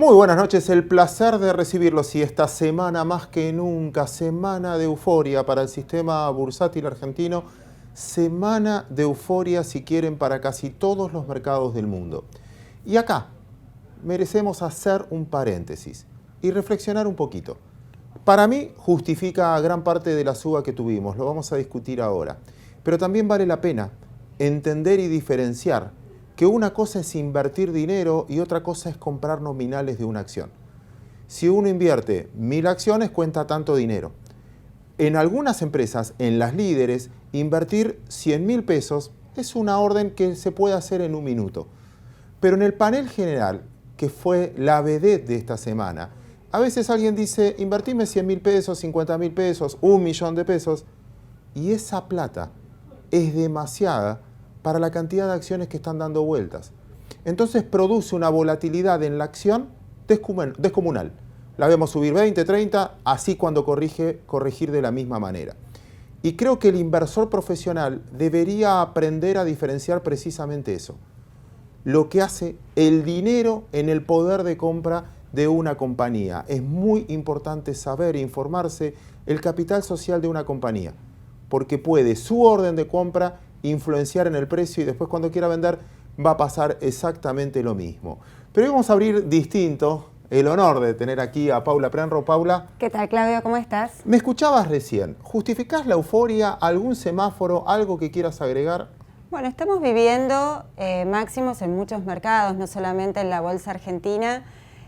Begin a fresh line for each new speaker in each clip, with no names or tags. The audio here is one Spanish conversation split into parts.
Muy buenas noches, el placer de recibirlos y esta semana más que nunca, semana de euforia para el sistema bursátil argentino, semana de euforia si quieren para casi todos los mercados del mundo. Y acá merecemos hacer un paréntesis y reflexionar un poquito. Para mí justifica gran parte de la suba que tuvimos, lo vamos a discutir ahora, pero también vale la pena entender y diferenciar que una cosa es invertir dinero y otra cosa es comprar nominales de una acción. Si uno invierte 1000 acciones, cuenta tanto dinero. En algunas empresas, en las líderes, invertir 100.000 pesos es una orden que se puede hacer en un minuto. Pero en el panel general, que fue la vedette de esta semana, a veces alguien dice, invertime 100.000 pesos, 50.000 pesos, 1.000.000 de pesos, y esa plata es demasiada para la cantidad de acciones que están dando vueltas. Entonces produce una volatilidad en la acción descomunal. La vemos subir 20, 30, así cuando corregir de la misma manera. Y creo que el inversor profesional debería aprender a diferenciar precisamente eso. Lo que hace el dinero en el poder de compra de una compañía. Es muy importante saber e informarse el capital social de una compañía, porque puede su orden de compra influenciar en el precio y después cuando quiera vender va a pasar exactamente lo mismo. Pero hoy vamos a abrir distinto, el honor de tener aquí a Paula Prenro. Paula.
¿Qué tal, Claudio? ¿Cómo estás?
Me escuchabas recién. ¿Justificás la euforia? ¿Algún semáforo? ¿Algo que quieras agregar?
Bueno, estamos viviendo máximos en muchos mercados, no solamente en la bolsa argentina.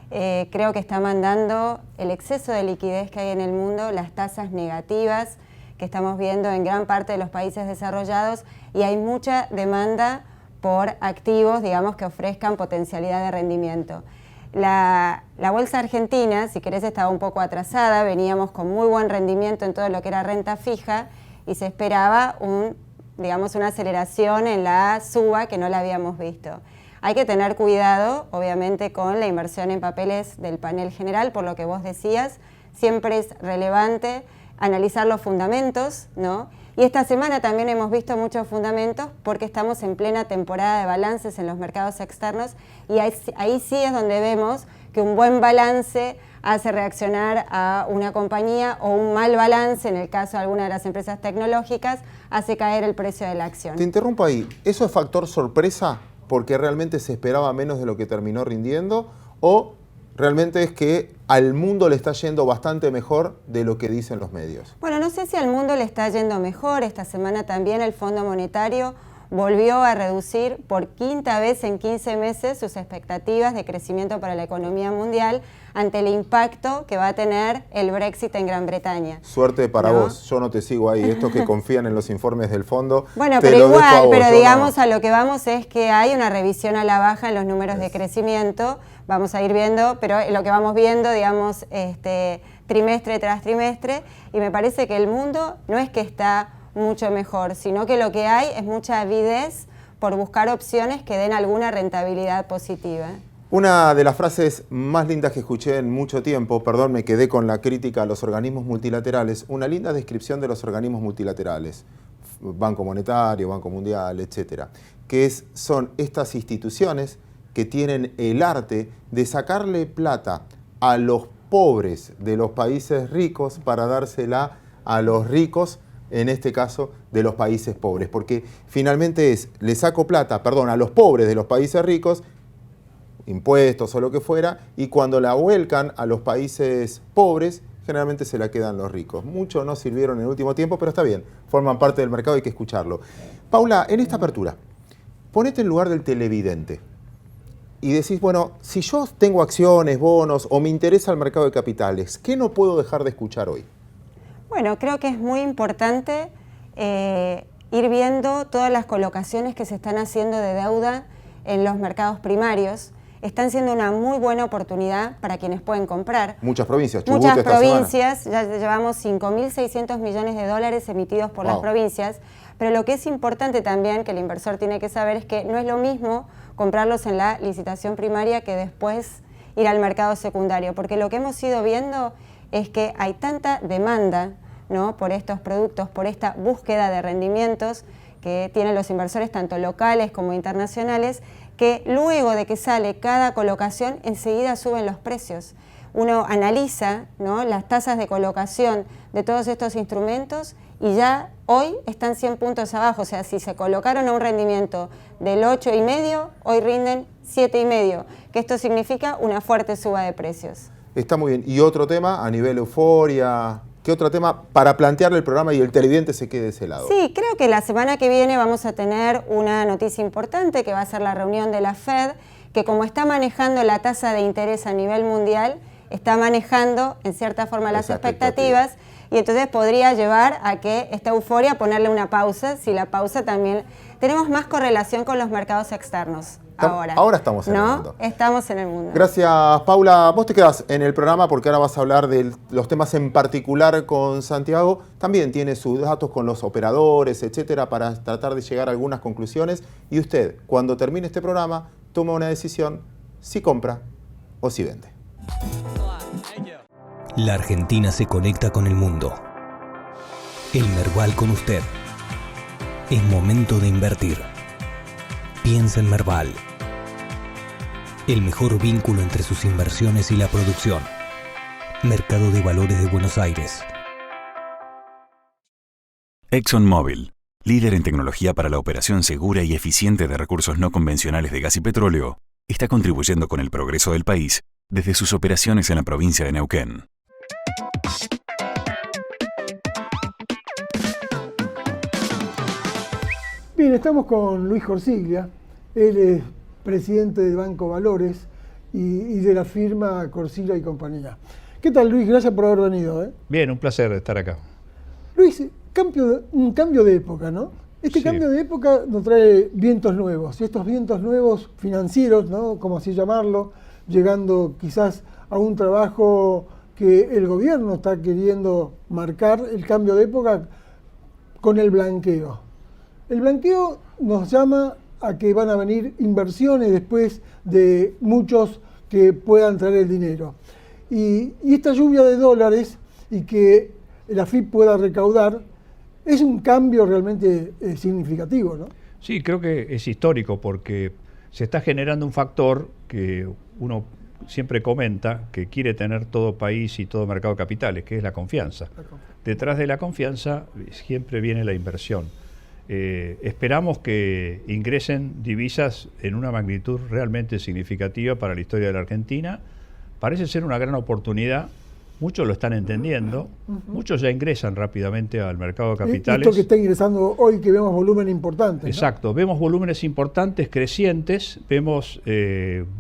Creo que está mandando el exceso de liquidez que hay en el mundo, las tasas negativas que estamos viendo en gran parte de los países desarrollados, y hay mucha demanda por activos, digamos, que ofrezcan potencialidad de rendimiento. La bolsa argentina, si querés, estaba un poco atrasada, veníamos con muy buen rendimiento en todo lo que era renta fija y se esperaba una aceleración en la suba que no la habíamos visto. Hay que tener cuidado, obviamente, con la inversión en papeles del panel general, por lo que vos decías, siempre es relevante analizar los fundamentos, ¿no? Y esta semana también hemos visto muchos fundamentos porque estamos en plena temporada de balances en los mercados externos y ahí sí es donde vemos que un buen balance hace reaccionar a una compañía o un mal balance, en el caso de alguna de las empresas tecnológicas, hace caer el precio de la acción.
Te interrumpo ahí. ¿Eso es factor sorpresa porque realmente se esperaba menos de lo que terminó rindiendo o realmente es que al mundo le está yendo bastante mejor de lo que dicen los medios?
Bueno, no sé si al mundo le está yendo mejor. Esta semana también el Fondo Monetario volvió a reducir por quinta vez en 15 meses sus expectativas de crecimiento para la economía mundial ante el impacto que va a tener el Brexit en Gran Bretaña.
Suerte para vos, yo no te sigo ahí. Estos que confían en los informes del fondo,
bueno,
te
pero
lo
igual,
dejo a vos,
pero digamos
no.
A lo que vamos es que hay una revisión a la baja en los números de crecimiento. Vamos a ir viendo, pero lo que vamos viendo, digamos, trimestre tras trimestre, y me parece que el mundo no es que está mucho mejor, sino que lo que hay es mucha avidez por buscar opciones que den alguna rentabilidad positiva.
Una de las frases más lindas que escuché en mucho tiempo, perdón, me quedé con la crítica a los organismos multilaterales, una linda descripción de los organismos multilaterales, Banco Monetario, Banco Mundial, etcétera, que son estas instituciones que tienen el arte de sacarle plata a los pobres de los países ricos para dársela a los ricos, en este caso, de los países pobres. Porque finalmente le saco plata, a los pobres de los países ricos, impuestos o lo que fuera, y cuando la vuelcan a los países pobres, generalmente se la quedan los ricos. Muchos no sirvieron en el último tiempo, pero está bien, forman parte del mercado, hay que escucharlo. Paula, en esta apertura, ponete en lugar del televidente y decís, bueno, si yo tengo acciones, bonos o me interesa el mercado de capitales, ¿qué no puedo dejar de escuchar hoy?
Bueno, creo que es muy importante ir viendo todas las colocaciones que se están haciendo de deuda en los mercados primarios. Están siendo una muy buena oportunidad para quienes pueden comprar.
Muchas provincias, Chubut
Muchas
esta
provincias,
semana.
ya llevamos 5.600 millones de dólares emitidos por las provincias, pero lo que es importante también que el inversor tiene que saber es que no es lo mismo comprarlos en la licitación primaria que después ir al mercado secundario, porque lo que hemos ido viendo es que hay tanta demanda, ¿no?, por estos productos, por esta búsqueda de rendimientos, que tienen los inversores tanto locales como internacionales, que luego de que sale cada colocación enseguida suben los precios. Uno analiza, ¿no?, las tasas de colocación de todos estos instrumentos y ya hoy están 100 puntos abajo. O sea, si se colocaron a un rendimiento del 8,5, hoy rinden 7,5, que esto significa una fuerte suba de precios.
Está muy bien. Y otro tema a nivel euforia, ¿qué otro tema para plantearle el programa y el televidente se quede de ese lado?
Sí, creo que la semana que viene vamos a tener una noticia importante que va a ser la reunión de la Fed, que como está manejando la tasa de interés a nivel mundial, está manejando en cierta forma las expectativas y entonces podría llevar a que esta euforia ponerle una pausa, si la pausa también... Tenemos más correlación con los mercados externos ahora.
Ahora estamos en el mundo.
Estamos en el mundo.
Gracias, Paula. Vos te quedás en el programa porque ahora vas a hablar de los temas en particular con Santiago. También tiene sus datos con los operadores, etcétera, para tratar de llegar a algunas conclusiones. Y usted, cuando termine este programa, toma una decisión si compra o si vende.
La Argentina se conecta con el mundo. El Merval con usted. Es momento de invertir. Piensa en Merval. El mejor vínculo entre sus inversiones y la producción. Mercado de Valores de Buenos Aires.
ExxonMobil, líder en tecnología para la operación segura y eficiente de recursos no convencionales de gas y petróleo, está contribuyendo con el progreso del país desde sus operaciones en la provincia de Neuquén.
Bien, estamos con Luis Corsiglia. Él es presidente del Banco Valores y de la firma Corsiglia y compañía. ¿Qué tal, Luis? Gracias por haber venido.
Bien, un placer estar acá.
Luis, un cambio de época, ¿no? Este cambio de época nos trae vientos nuevos, y estos vientos nuevos financieros, ¿no?, como así llamarlo, llegando quizás a un trabajo que el gobierno está queriendo marcar, el cambio de época con el blanqueo. El blanqueo nos llama a que van a venir inversiones después de muchos que puedan traer el dinero. Y esta lluvia de dólares y que la AFIP pueda recaudar es un cambio realmente significativo, ¿no?
Sí, creo que es histórico porque se está generando un factor que uno siempre comenta que quiere tener todo país y todo mercado de capitales, que es la confianza. Detrás de la confianza siempre viene la inversión. Esperamos que ingresen divisas en una magnitud realmente significativa para la historia de la Argentina. Parece ser una gran oportunidad. Muchos lo están entendiendo, muchos ya ingresan rápidamente al mercado de capitales.
Esto que está ingresando hoy, que vemos volúmenes importantes, ¿no?
Exacto, vemos volúmenes importantes, crecientes, vemos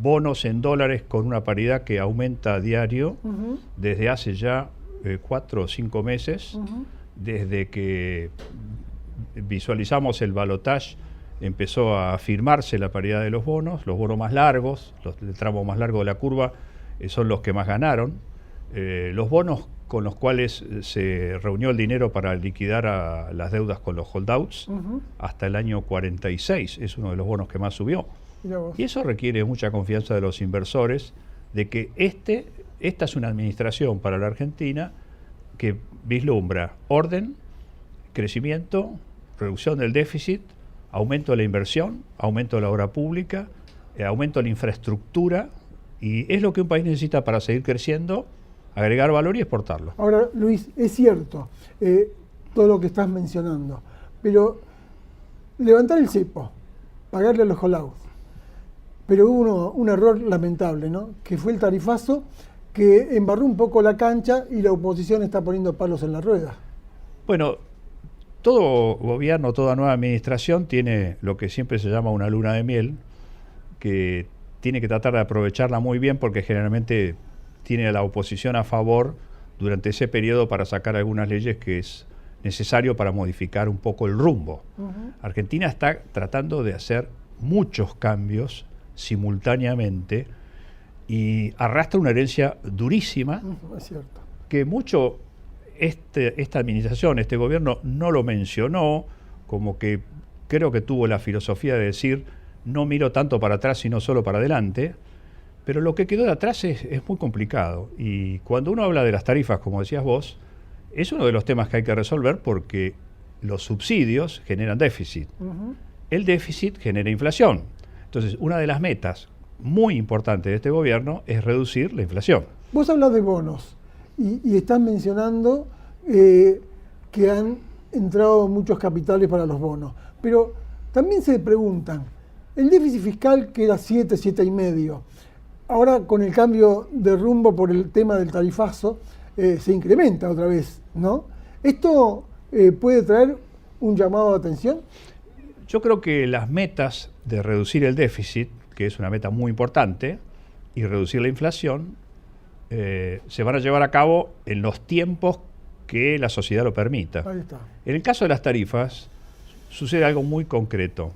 bonos en dólares con una paridad que aumenta a diario desde hace ya 4 o 5 meses, desde que visualizamos el balotaje, empezó a firmarse la paridad de los bonos más largos, el tramo más largo de la curva son los que más ganaron. Los bonos con los cuales se reunió el dinero para liquidar a las deudas con los holdouts hasta el año 46 es uno de los bonos que más subió. Y eso requiere mucha confianza de los inversores de que esta es una administración para la Argentina que vislumbra orden, crecimiento, reducción del déficit, aumento de la inversión, aumento de la obra pública, aumento de la infraestructura, y es lo que un país necesita para seguir creciendo, agregar valor y exportarlo. Ahora,
Luis, es cierto todo lo que estás mencionando, pero levantar el cepo, pagarle a los holdouts, pero hubo un error lamentable, ¿no?, que fue el tarifazo que embarró un poco la cancha y la oposición está poniendo palos en la rueda.
Bueno, todo gobierno, toda nueva administración tiene lo que siempre se llama una luna de miel, que tiene que tratar de aprovecharla muy bien porque generalmente tiene a la oposición a favor durante ese periodo para sacar algunas leyes que es necesario para modificar un poco el rumbo. Argentina está tratando de hacer muchos cambios simultáneamente y arrastra una herencia durísima
es cierto.
Que mucho esta administración, este gobierno no lo mencionó, como que creo que tuvo la filosofía de decir no miro tanto para atrás sino solo para adelante. Pero lo que quedó de atrás es muy complicado. Y cuando uno habla de las tarifas, como decías vos, es uno de los temas que hay que resolver porque los subsidios generan déficit. El déficit genera inflación. Entonces, una de las metas muy importantes de este gobierno es reducir la inflación.
Vos hablas de bonos y estás mencionando que han entrado muchos capitales para los bonos, pero también se preguntan, el déficit fiscal que era 7,5, ahora con el cambio de rumbo por el tema del tarifazo, se incrementa otra vez, ¿no? ¿Esto puede traer un llamado de atención?
Yo creo que las metas de reducir el déficit, que es una meta muy importante, y reducir la inflación, se van a llevar a cabo en los tiempos que la sociedad lo permita.
Ahí está.
En el caso de las tarifas, sucede algo muy concreto.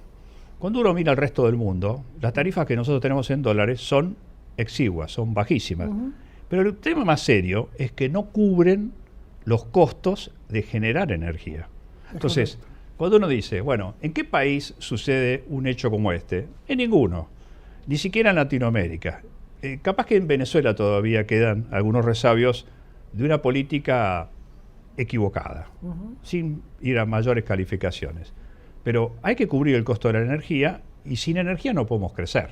Cuando uno mira al resto del mundo, las tarifas que nosotros tenemos en dólares son exiguas, son bajísimas. Pero el tema más serio es que no cubren los costos de generar energía. Entonces, cuando uno dice, bueno, ¿en qué país sucede un hecho como este? En ninguno, ni siquiera en Latinoamérica. Capaz que en Venezuela todavía quedan algunos resabios de una política equivocada, sin ir a mayores calificaciones. Pero hay que cubrir el costo de la energía y sin energía no podemos crecer.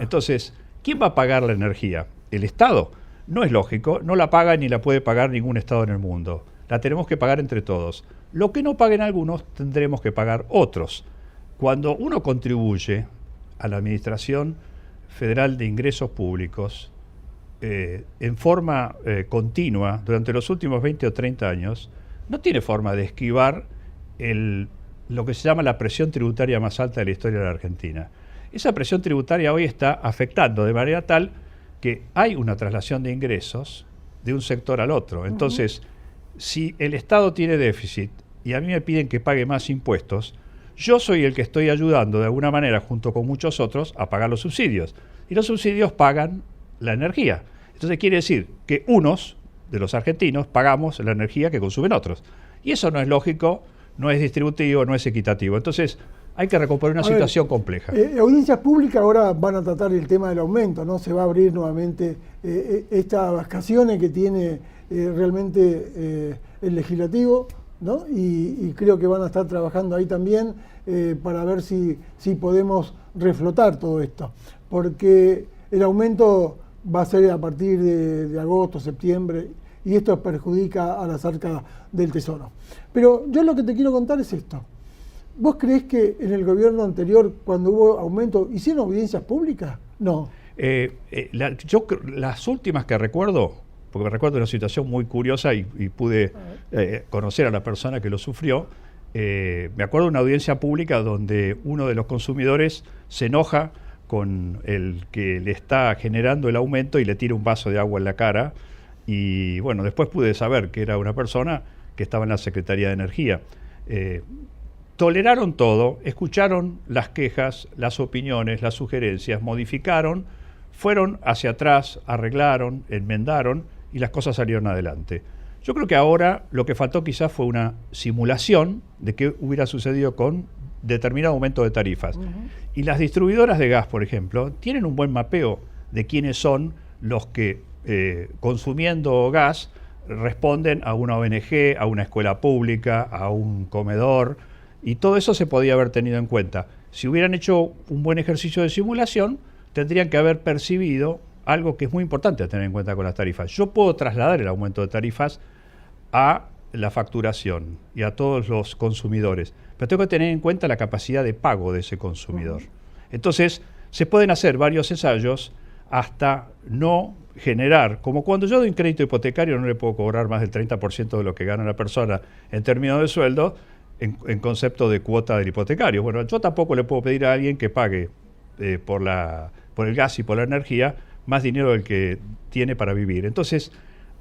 Entonces, ¿quién va a pagar la energía? ¿El Estado? No es lógico, no la paga ni la puede pagar ningún Estado en el mundo. La tenemos que pagar entre todos. Lo que no paguen algunos, tendremos que pagar otros. Cuando uno contribuye a la Administración Federal de Ingresos Públicos en forma continua durante los últimos 20 o 30 años, no tiene forma de esquivar lo que se llama la presión tributaria más alta de la historia de la Argentina. Esa presión tributaria hoy está afectando de manera tal que hay una traslación de ingresos de un sector al otro. Entonces, si el Estado tiene déficit y a mí me piden que pague más impuestos, yo soy el que estoy ayudando de alguna manera, junto con muchos otros, a pagar los subsidios. Y los subsidios pagan la energía. Entonces quiere decir que unos de los argentinos pagamos la energía que consumen otros. Y eso no es lógico, no es distributivo, no es equitativo. Entonces hay que recomponer una situación compleja.
Audiencias públicas ahora van a tratar el tema del aumento, ¿no? Se va a abrir nuevamente estas vacaciones que tiene realmente el legislativo, ¿no? Y creo que van a estar trabajando ahí también para ver si podemos reflotar todo esto. Porque el aumento va a ser a partir de agosto, septiembre, y esto perjudica a las arcas del Tesoro. Pero yo lo que te quiero contar es esto. ¿Vos creés que en el gobierno anterior, cuando hubo aumento, hicieron audiencias públicas? No.
Yo las últimas que recuerdo, porque me recuerdo una situación muy curiosa y pude conocer a la persona que lo sufrió, me acuerdo de una audiencia pública donde uno de los consumidores se enoja con el que le está generando el aumento y le tira un vaso de agua en la cara. Y bueno, después pude saber que era una persona que estaba en la Secretaría de Energía. Toleraron todo, escucharon las quejas, las opiniones, las sugerencias, modificaron, fueron hacia atrás, arreglaron, enmendaron y las cosas salieron adelante. Yo creo que ahora lo que faltó quizás fue una simulación de qué hubiera sucedido con determinado aumento de tarifas. Y las distribuidoras de gas, por ejemplo, tienen un buen mapeo de quiénes son los que consumiendo gas responden a una ONG, a una escuela pública, a un comedor, y todo eso se podía haber tenido en cuenta. Si hubieran hecho un buen ejercicio de simulación, tendrían que haber percibido algo que es muy importante a tener en cuenta con las tarifas. Yo puedo trasladar el aumento de tarifas a la facturación y a todos los consumidores, pero tengo que tener en cuenta la capacidad de pago de ese consumidor. Entonces, se pueden hacer varios ensayos hasta no generar, como cuando yo doy un crédito hipotecario no le puedo cobrar más del 30% de lo que gana la persona en términos de sueldo, en concepto de cuota del hipotecario. Bueno, yo tampoco le puedo pedir a alguien que pague por el gas y por la energía más dinero del que tiene para vivir. Entonces,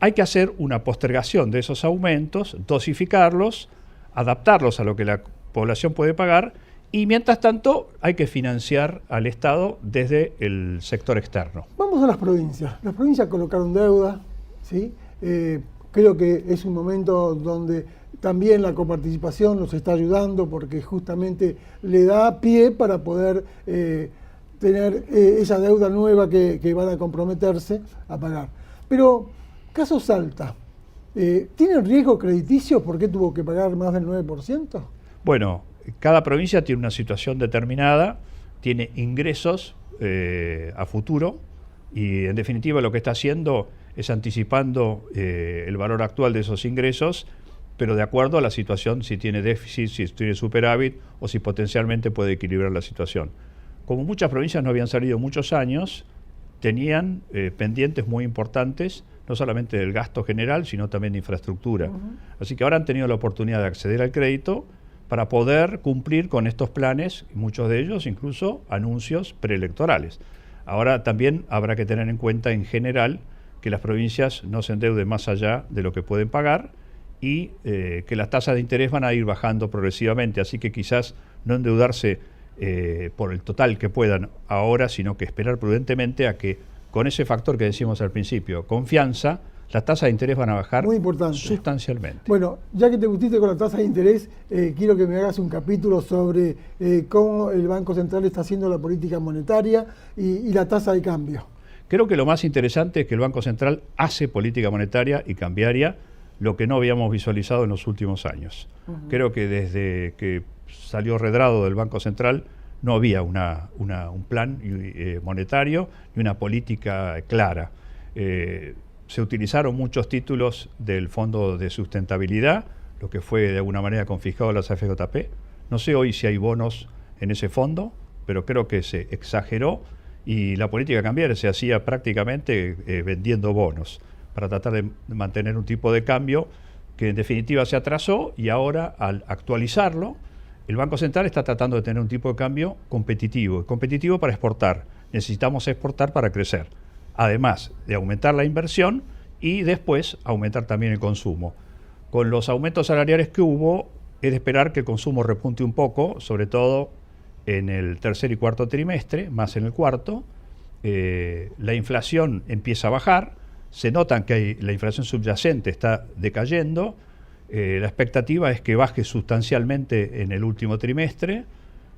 hay que hacer una postergación de esos aumentos, dosificarlos, adaptarlos a lo que la población puede pagar y, mientras tanto, hay que financiar al Estado desde el sector externo.
Vamos a las provincias. Las provincias colocaron deuda, ¿sí? Creo que es un momento donde también la coparticipación los está ayudando porque justamente le da pie para poder tener esa deuda nueva que van a comprometerse a pagar. Pero, caso Salta, ¿Tiene riesgo crediticio? ¿Por qué tuvo que pagar más del 9%?
Bueno, cada provincia tiene una situación determinada, tiene ingresos a futuro y en definitiva lo que está haciendo es anticipando el valor actual de esos ingresos, pero de acuerdo a la situación, si tiene déficit, si tiene superávit o si potencialmente puede equilibrar la situación. Como muchas provincias no habían salido muchos años, tenían pendientes muy importantes, no solamente del gasto general, sino también de infraestructura. Así que ahora han tenido la oportunidad de acceder al crédito para poder cumplir con estos planes, muchos de ellos incluso anuncios preelectorales. Ahora también habrá que tener en cuenta en general que las provincias no se endeuden más allá de lo que pueden pagar y que las tasas de interés van a ir bajando progresivamente, así que quizás no endeudarse por el total que puedan ahora, sino que esperar prudentemente a que con ese factor que decimos al principio, confianza, las tasas de interés van a bajar
muy importante,
sustancialmente.
Bueno, ya que te pusiste con la tasa de interés, quiero que me hagas un capítulo sobre cómo el Banco Central está haciendo la política monetaria y la tasa de cambio.
Creo que lo más interesante es que el Banco Central hace política monetaria y cambiaria, lo que no habíamos visualizado en los últimos años. Creo que desde que salió Redrado del Banco Central no había un plan monetario y una política clara. Se utilizaron muchos títulos del Fondo de Sustentabilidad, lo que fue de alguna manera confiscado a las AFJP. No sé hoy si hay bonos en ese fondo, pero creo que se exageró y la política cambiaria se hacía prácticamente vendiendo bonos para tratar de mantener un tipo de cambio que en definitiva se atrasó y ahora al actualizarlo, el Banco Central está tratando de tener un tipo de cambio competitivo para exportar. Necesitamos exportar para crecer, además de aumentar la inversión y después aumentar también el consumo. Con los aumentos salariales que hubo, es de esperar que el consumo repunte un poco, sobre todo en el tercer y cuarto trimestre, más en el cuarto. La inflación empieza a bajar, se notan que la inflación subyacente está decayendo. La expectativa es que baje sustancialmente en el último trimestre.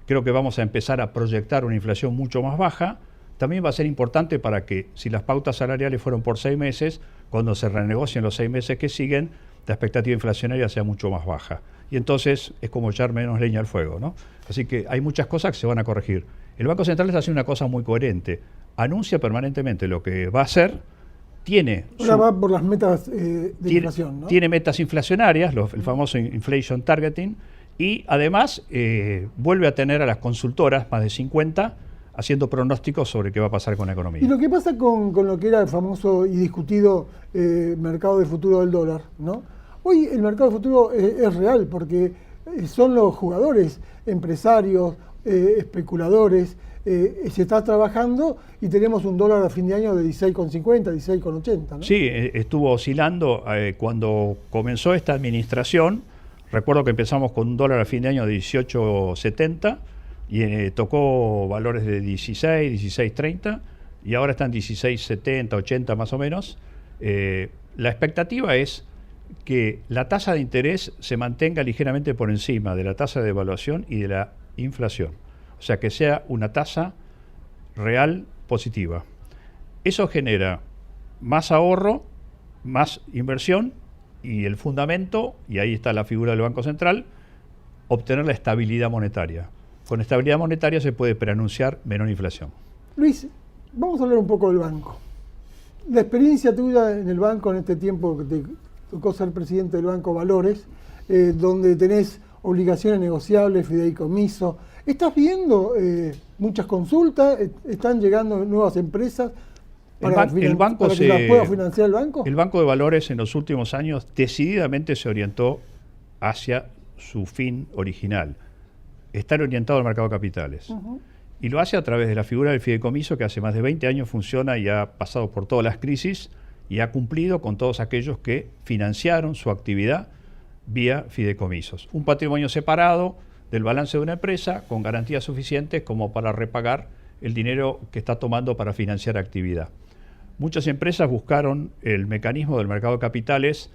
Creo que vamos a empezar a proyectar una inflación mucho más baja. También va a ser importante para que, si las pautas salariales fueron por 6 meses, cuando se renegocien los 6 meses que siguen, la expectativa inflacionaria sea mucho más baja. Y entonces es como echar menos leña al fuego, ¿no? Así que hay muchas cosas que se van a corregir. El Banco Central está haciendo una cosa muy coherente. Anuncia permanentemente lo que va a hacer.
Ahora va por las metas de inflación, ¿no?
Tiene metas inflacionarias, el famoso inflation targeting, y además vuelve a tener a las consultoras, más de 50, haciendo pronósticos sobre qué va a pasar con la economía.
Y lo que pasa con lo que era el famoso y discutido mercado de futuro del dólar, ¿no? Hoy el mercado de futuro es real porque son los jugadores, empresarios, especuladores. Se está trabajando y tenemos un dólar a fin de año de 16,50, 16,80, ¿no?
Sí, estuvo oscilando cuando comenzó esta administración. Recuerdo que empezamos con un dólar a fin de año de 18,70 y tocó valores de 16, 16,30 y ahora están 16,70, 80 más o menos. La expectativa es que la tasa de interés se mantenga ligeramente por encima de la tasa de devaluación y de la inflación. O sea, que sea una tasa real positiva. Eso genera más ahorro, más inversión y el fundamento, y ahí está la figura del Banco Central, obtener la estabilidad monetaria. Con estabilidad monetaria se puede preanunciar menor inflación.
Luis, vamos a hablar un poco del banco. La experiencia tuya en el banco en este tiempo que te tocó ser presidente del Banco Valores, donde tenés obligaciones negociables, fideicomiso. ¿Estás viendo muchas consultas? ¿Están llegando nuevas empresas para que las pueda financiar el banco?
El Banco de Valores en los últimos años decididamente se orientó hacia su fin original, estar orientado al mercado de capitales. Y lo hace a través de la figura del fideicomiso, que hace más de 20 años funciona y ha pasado por todas las crisis y ha cumplido con todos aquellos que financiaron su actividad vía fideicomisos. Un patrimonio separado del balance de una empresa con garantías suficientes como para repagar el dinero que está tomando para financiar actividad. Muchas empresas buscaron el mecanismo del mercado de capitales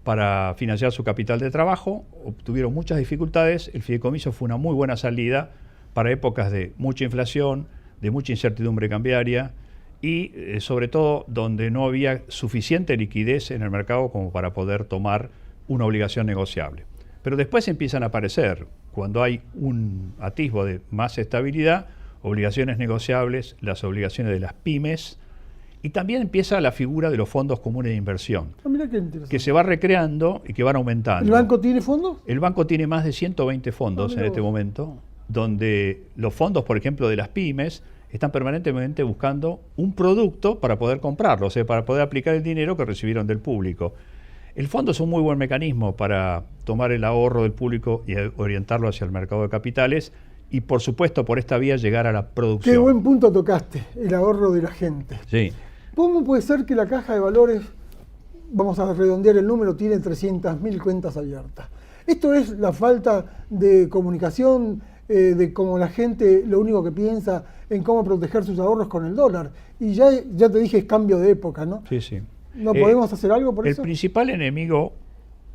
para financiar su capital de trabajo, obtuvieron muchas dificultades. El fideicomiso fue una muy buena salida para épocas de mucha inflación, de mucha incertidumbre cambiaria y sobre todo donde no había suficiente liquidez en el mercado como para poder tomar una obligación negociable. Pero después empiezan a aparecer, cuando hay un atisbo de más estabilidad, obligaciones negociables, las obligaciones de las pymes, y también empieza la figura de los fondos comunes de inversión,
Mira qué interesante.
que se va recreando y que van aumentando.
¿El banco tiene fondos?
El banco tiene más de 120 fondos en este momento, donde los fondos, por ejemplo, de las pymes, están permanentemente buscando un producto para poder comprarlo, o sea, para poder aplicar el dinero que recibieron del público. El fondo es un muy buen mecanismo para tomar el ahorro del público y orientarlo hacia el mercado de capitales y, por supuesto, por esta vía llegar a la producción.
Qué buen punto tocaste, el ahorro de la gente.
Sí.
¿Cómo puede ser que la Caja de Valores, vamos a redondear el número, tiene 300.000 cuentas abiertas? Esto es la falta de comunicación, de cómo la gente lo único que piensa en cómo proteger sus ahorros con el dólar. Y ya te dije, es cambio de época, ¿no?
Sí, sí.
¿No podemos hacer algo por eso?
El principal enemigo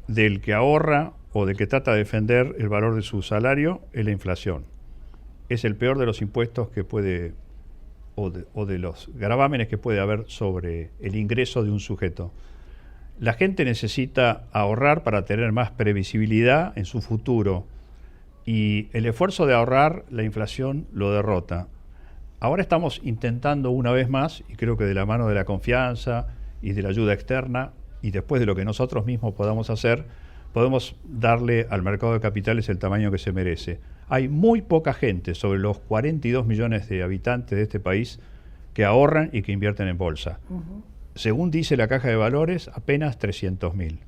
del que ahorra o de que trata de defender el valor de su salario es la inflación. Es el peor de los impuestos que puede, o de los gravámenes que puede haber sobre el ingreso de un sujeto. La gente necesita ahorrar para tener más previsibilidad en su futuro, y el esfuerzo de ahorrar, la inflación lo derrota. Ahora estamos intentando una vez más, y creo que de la mano de la confianza y de la ayuda externa, y después de lo que nosotros mismos podamos hacer, podemos darle al mercado de capitales el tamaño que se merece. Hay muy poca gente, sobre los 42 millones de habitantes de este país, que ahorran y que invierten en bolsa. Según dice la Caja de Valores, apenas 300.000.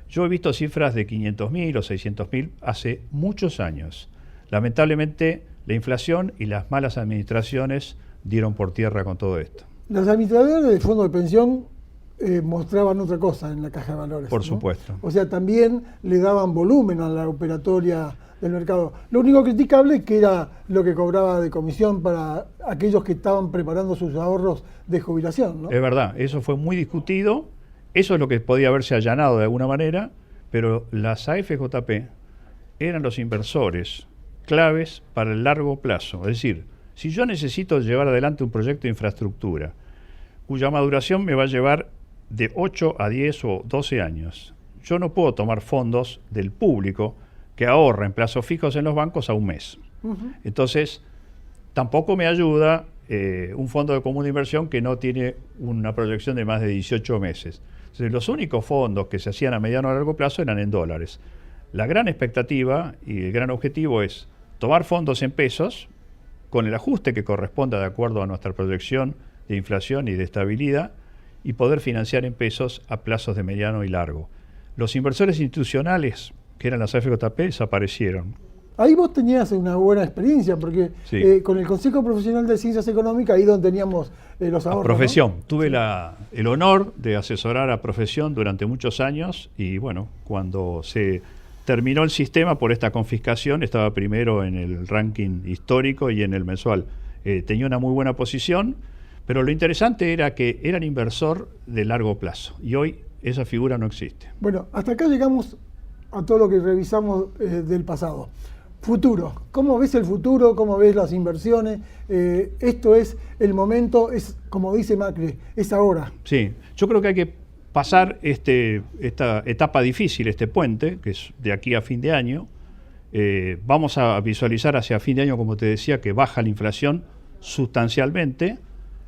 Yo he visto cifras de 500.000 o 600.000 hace muchos años. Lamentablemente, la inflación y las malas administraciones dieron por tierra con todo esto.
Los administradores de fondos de pensión mostraban otra cosa en la Caja de Valores.
Por
¿no?
supuesto.
O sea, también le daban volumen a la operatoria del mercado. Lo único criticable es que era lo que cobraba de comisión para aquellos que estaban preparando sus ahorros de jubilación, ¿no?
Es verdad, eso fue muy discutido, eso es lo que podía haberse allanado de alguna manera, pero las AFJP eran los inversores claves para el largo plazo. Es decir, si yo necesito llevar adelante un proyecto de infraestructura, cuya maduración me va a llevar de 8 a 10 o 12 años, yo no puedo tomar fondos del público que ahorra en plazos fijos en los bancos a un mes. Entonces, tampoco me ayuda un fondo de común de inversión que no tiene una proyección de más de 18 meses. Entonces, los únicos fondos que se hacían a mediano o largo plazo eran en dólares. La gran expectativa y el gran objetivo es tomar fondos en pesos con el ajuste que corresponda de acuerdo a nuestra proyección de inflación y de estabilidad, y poder financiar en pesos a plazos de mediano y largo. Los inversores institucionales, que eran las AFJP, desaparecieron.
Ahí vos tenías una buena experiencia, porque
Sí.
con el Consejo Profesional de Ciencias Económicas, ahí donde teníamos los ahorros.
A Profesión.
¿no?
Tuve el honor de asesorar a Profesión durante muchos años, y bueno, cuando se terminó el sistema por esta confiscación, estaba primero en el ranking histórico y en el mensual. Tenía una muy buena posición, pero lo interesante era que eran inversor de largo plazo, y hoy esa figura no existe.
Bueno, hasta acá llegamos a todo lo que revisamos del pasado. Futuro. ¿Cómo ves el futuro? ¿Cómo ves las inversiones? Esto es el momento, es como dice Macri, es ahora.
Sí, yo creo que hay que pasar esta etapa difícil, este puente, que es de aquí a fin de año. Vamos a visualizar hacia fin de año, como te decía, que baja la inflación sustancialmente.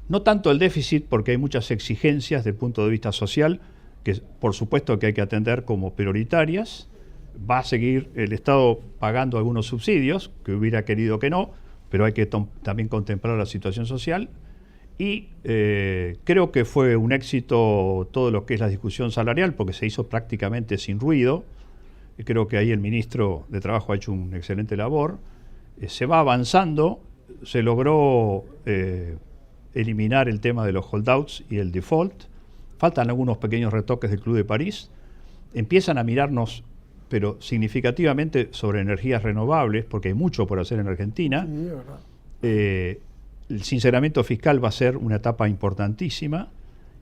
No tanto el déficit, porque hay muchas exigencias desde el punto de vista social, que por supuesto que hay que atender como prioritarias. Va a seguir el Estado pagando algunos subsidios, que hubiera querido que no, pero hay que también contemplar la situación social. Y creo que fue un éxito todo lo que es la discusión salarial, porque se hizo prácticamente sin ruido. Creo que ahí el ministro de Trabajo ha hecho una excelente labor. Se va avanzando, se logró eliminar el tema de los holdouts y el default. Faltan algunos pequeños retoques del Club de París. Empiezan a mirarnos, pero significativamente, sobre energías renovables, porque hay mucho por hacer en Argentina.
Sí, es verdad.
El sinceramiento fiscal va a ser una etapa importantísima,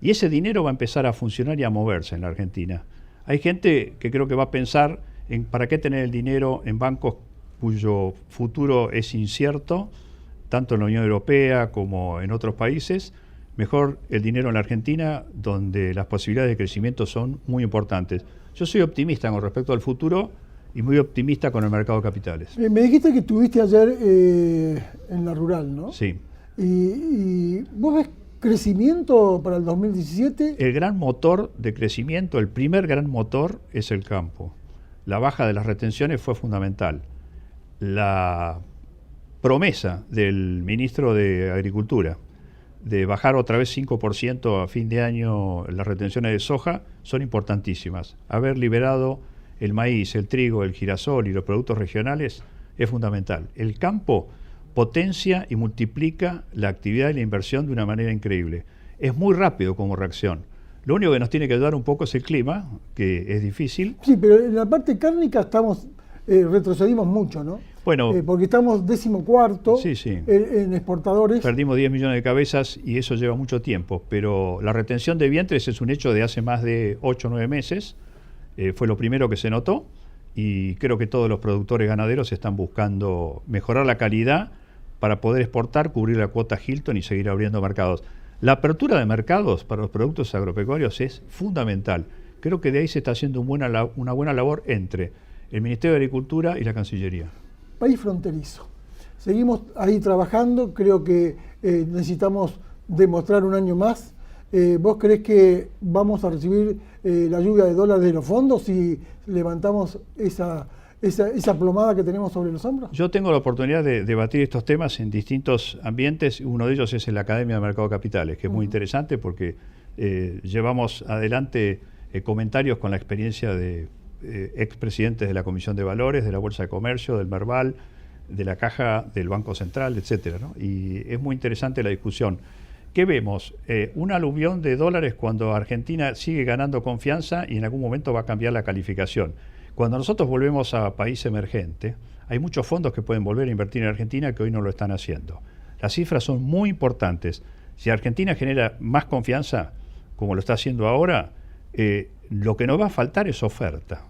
y ese dinero va a empezar a funcionar y a moverse en la Argentina. Hay gente que creo que va a pensar en para qué tener el dinero en bancos cuyo futuro es incierto, tanto en la Unión Europea como en otros países. mejor el dinero en la Argentina, donde las posibilidades de crecimiento son muy importantes. Yo soy optimista con respecto al futuro y muy optimista con el mercado de capitales.
Me dijiste que estuviste ayer en la rural, ¿no?
Sí.
¿Y vos ves crecimiento para el 2017?
El gran motor de crecimiento, el primer gran motor es el campo. La baja de las retenciones fue fundamental. La promesa del ministro de Agricultura de bajar otra vez 5% a fin de año las retenciones de soja son importantísimas. Haber liberado el maíz, el trigo, el girasol y los productos regionales es fundamental. El campo potencia y multiplica la actividad y la inversión de una manera increíble. Es muy rápido como reacción. Lo único que nos tiene que ayudar un poco es el clima, que es difícil.
Sí, pero en la parte cárnica retrocedimos mucho, ¿no?
Bueno,
porque estamos 14º
sí.
En exportadores.
Perdimos 10 millones de cabezas y eso lleva mucho tiempo, pero la retención de vientres es un hecho de hace más de 8 o 9 meses. Fue lo primero que se notó y creo que todos los productores ganaderos están buscando mejorar la calidad para poder exportar, cubrir la cuota Hilton y seguir abriendo mercados. La apertura de mercados para los productos agropecuarios es fundamental. Creo que de ahí se está haciendo una buena labor entre el Ministerio de Agricultura y la Cancillería.
País fronterizo. Seguimos ahí trabajando, creo que necesitamos demostrar un año más. ¿Vos creés que vamos a recibir la lluvia de dólares de los fondos si levantamos esa plomada que tenemos sobre los hombros?
Yo tengo la oportunidad de debatir estos temas en distintos ambientes. Uno de ellos es en la Academia de Mercado de Capitales, que es muy interesante porque llevamos adelante comentarios con la experiencia de expresidentes de la Comisión de Valores, de la Bolsa de Comercio, del Merval, de la Caja, del Banco Central, etcétera, ¿no? Y es muy interesante la discusión. ¿Qué vemos? Un aluvión de dólares cuando Argentina sigue ganando confianza y en algún momento va a cambiar la calificación. Cuando nosotros volvemos a país emergente, hay muchos fondos que pueden volver a invertir en Argentina que hoy no lo están haciendo. Las cifras son muy importantes. Si Argentina genera más confianza, como lo está haciendo ahora, lo que nos va a faltar es oferta.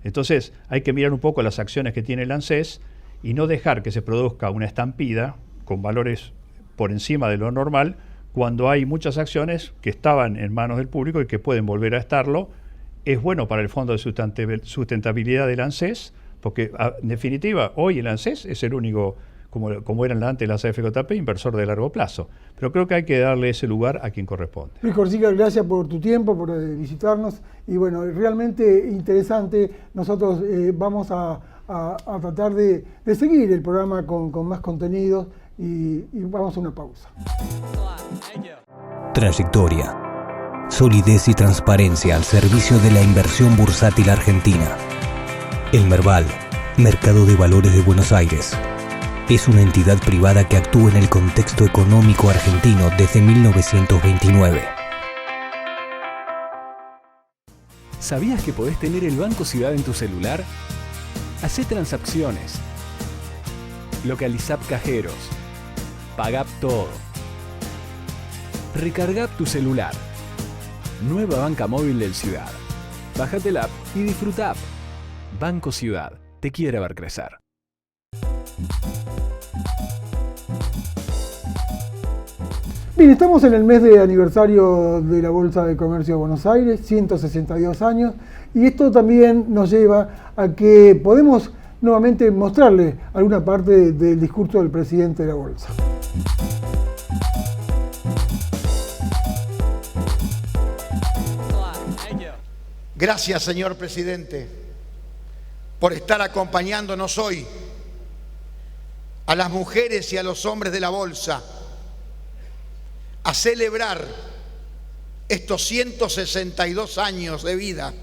Entonces hay que mirar un poco las acciones que tiene el ANSES y no dejar que se produzca una estampida con valores por encima de lo normal cuando hay muchas acciones que estaban en manos del público y que pueden volver a estarlo. Es bueno para el Fondo de Sustentabilidad del ANSES, porque en definitiva hoy el ANSES es el único, como eran antes las AFJP, inversor de largo plazo. Pero creo que hay que darle ese lugar a quien corresponde.
Luis Corsica, gracias por tu tiempo, por visitarnos. Y bueno, realmente interesante. Nosotros vamos a tratar de seguir el programa con más contenidos y vamos a una pausa.
Trayectoria, solidez y transparencia al servicio de la inversión bursátil argentina. El Merval, Mercado de Valores de Buenos Aires, es una entidad privada que actúa en el contexto económico argentino desde 1929.
¿Sabías que podés tener el Banco Ciudad en tu celular? Hacé transacciones, localizá cajeros, pagá todo, recargá tu celular. Nueva banca móvil del Ciudad. Bájate la app y disfruta. Banco Ciudad, te quiere ver crecer.
Bien, estamos en el mes de aniversario de la Bolsa de Comercio de Buenos Aires, 162 años, y esto también nos lleva a que podemos nuevamente mostrarle alguna parte del discurso del presidente de la Bolsa.
Gracias, señor presidente, por estar acompañándonos hoy, a las mujeres y a los hombres de la Bolsa, a celebrar estos 162 años de vida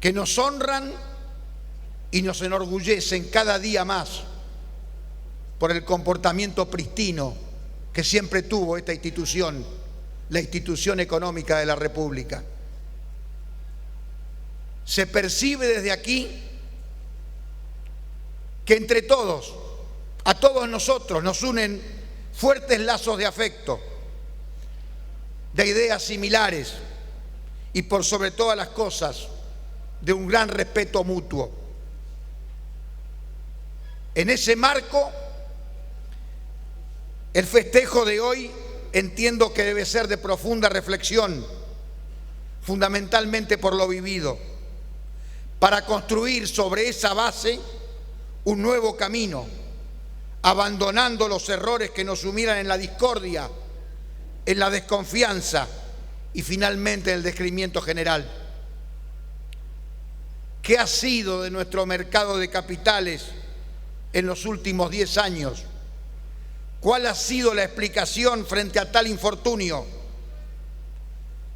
que nos honran y nos enorgullecen cada día más por el comportamiento pristino que siempre tuvo esta institución, la institución económica de la República. Se percibe desde aquí que entre todos, a todos nosotros nos unen fuertes lazos de afecto, de ideas similares y por sobre todas las cosas, de un gran respeto mutuo. En ese marco, el festejo de hoy entiendo que debe ser de profunda reflexión, fundamentalmente por lo vivido, para construir sobre esa base un nuevo camino, abandonando los errores que nos sumieran en la discordia, en la desconfianza y finalmente en el descreimiento general. ¿Qué ha sido de nuestro mercado de capitales en los últimos 10 años? ¿Cuál ha sido la explicación frente a tal infortunio?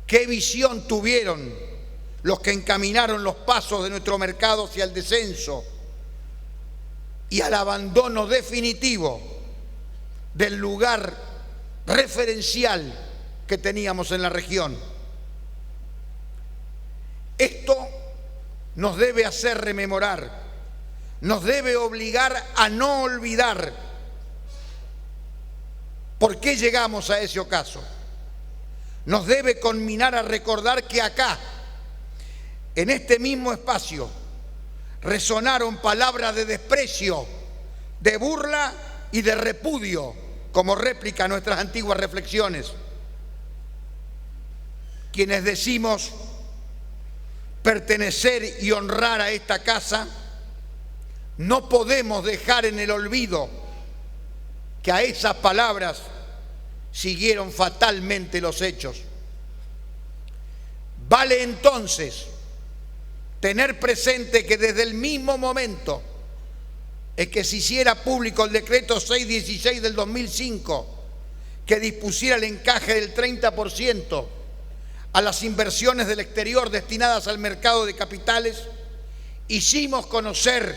¿Qué visión tuvieron los que encaminaron los pasos de nuestro mercado hacia el descenso y al abandono definitivo del lugar referencial que teníamos en la región? Esto nos debe hacer rememorar, nos debe obligar a no olvidar por qué llegamos a ese ocaso. Nos debe conminar a recordar que acá, en este mismo espacio, resonaron palabras de desprecio, de burla y de repudio como réplica a nuestras antiguas reflexiones. Quienes decimos pertenecer y honrar a esta casa, no podemos dejar en el olvido que a esas palabras siguieron fatalmente los hechos. Vale entonces tener presente que desde el mismo momento en que se hiciera público el decreto 616 del 2005, que dispusiera el encaje del 30% a las inversiones del exterior destinadas al mercado de capitales, hicimos conocer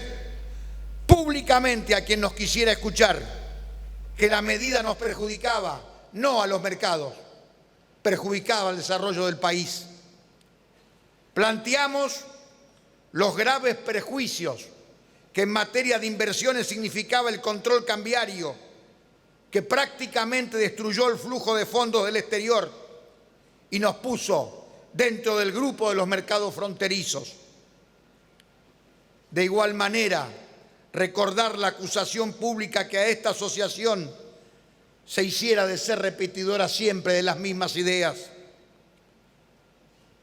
públicamente a quien nos quisiera escuchar que la medida nos perjudicaba no a los mercados, perjudicaba al desarrollo del país. Planteamos los graves prejuicios que en materia de inversiones significaba el control cambiario, que prácticamente destruyó el flujo de fondos del exterior y nos puso dentro del grupo de los mercados fronterizos. De igual manera, recordar la acusación pública que a esta asociación se hiciera de ser repetidora siempre de las mismas ideas,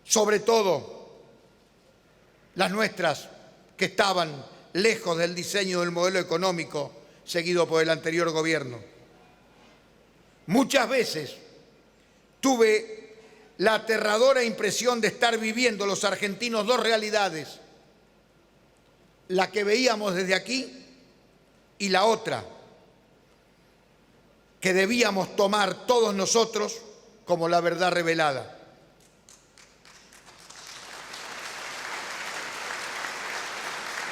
sobre todo las nuestras que estaban lejos del diseño del modelo económico seguido por el anterior gobierno. Muchas veces tuve la aterradora impresión de estar viviendo los argentinos dos realidades, la que veíamos desde aquí y la otra, que debíamos tomar todos nosotros como la verdad revelada.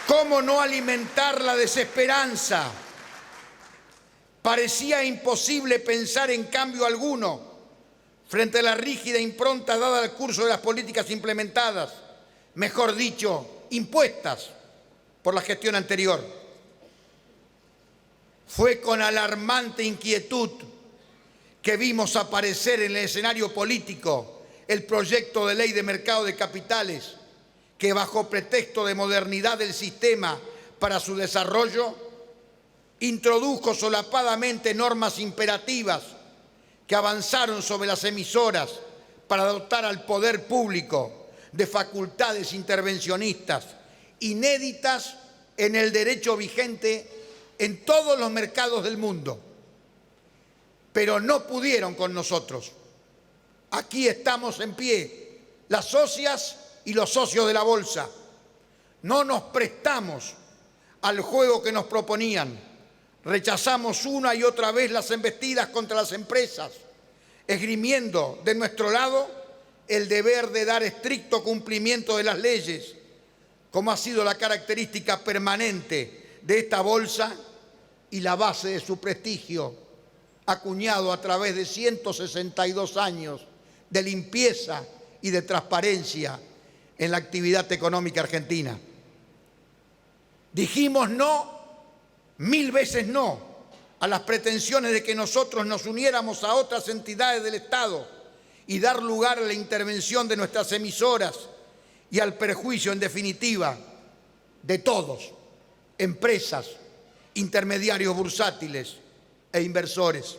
¿Cómo no alimentar la desesperanza? Parecía imposible pensar en cambio alguno frente a la rígida impronta dada al curso de las políticas implementadas, mejor dicho, impuestas por la gestión anterior. Fue con alarmante inquietud que vimos aparecer en el escenario político el proyecto de ley de mercado de capitales que, bajo pretexto de modernidad del sistema para su desarrollo, introdujo solapadamente normas imperativas que avanzaron sobre las emisoras para dotar al poder público de facultades intervencionistas inéditas en el derecho vigente en todos los mercados del mundo. Pero no pudieron con nosotros. Aquí estamos en pie, las socias y los socios de la bolsa. No nos prestamos al juego que nos proponían. Rechazamos una y otra vez las embestidas contra las empresas, esgrimiendo de nuestro lado el deber de dar estricto cumplimiento de las leyes, como ha sido la característica permanente de esta bolsa y la base de su prestigio, acuñado a través de 162 años de limpieza y de transparencia en la actividad económica argentina. Dijimos no, 1000 veces no, a las pretensiones de que nosotros nos uniéramos a otras entidades del Estado y dar lugar a la intervención de nuestras emisoras y al perjuicio, en definitiva, de todos, empresas, intermediarios bursátiles e inversores.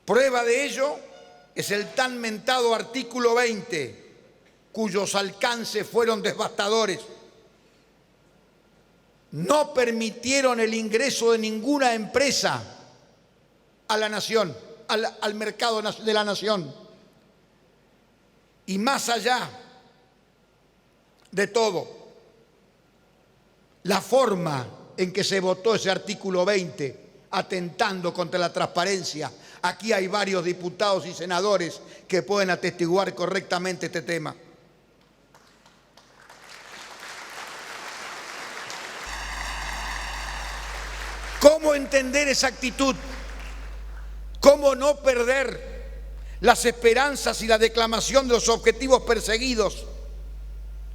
Prueba de ello es el tan mentado artículo 20, cuyos alcances fueron devastadores. No permitieron el ingreso de ninguna empresa a la nación, al mercado de la nación. Y más allá de todo, la forma en que se votó ese artículo 20, atentando contra la transparencia. Aquí hay varios diputados y senadores que pueden atestiguar correctamente este tema. ¿Cómo entender esa actitud? ¿Cómo no perder las esperanzas y la declamación de los objetivos perseguidos?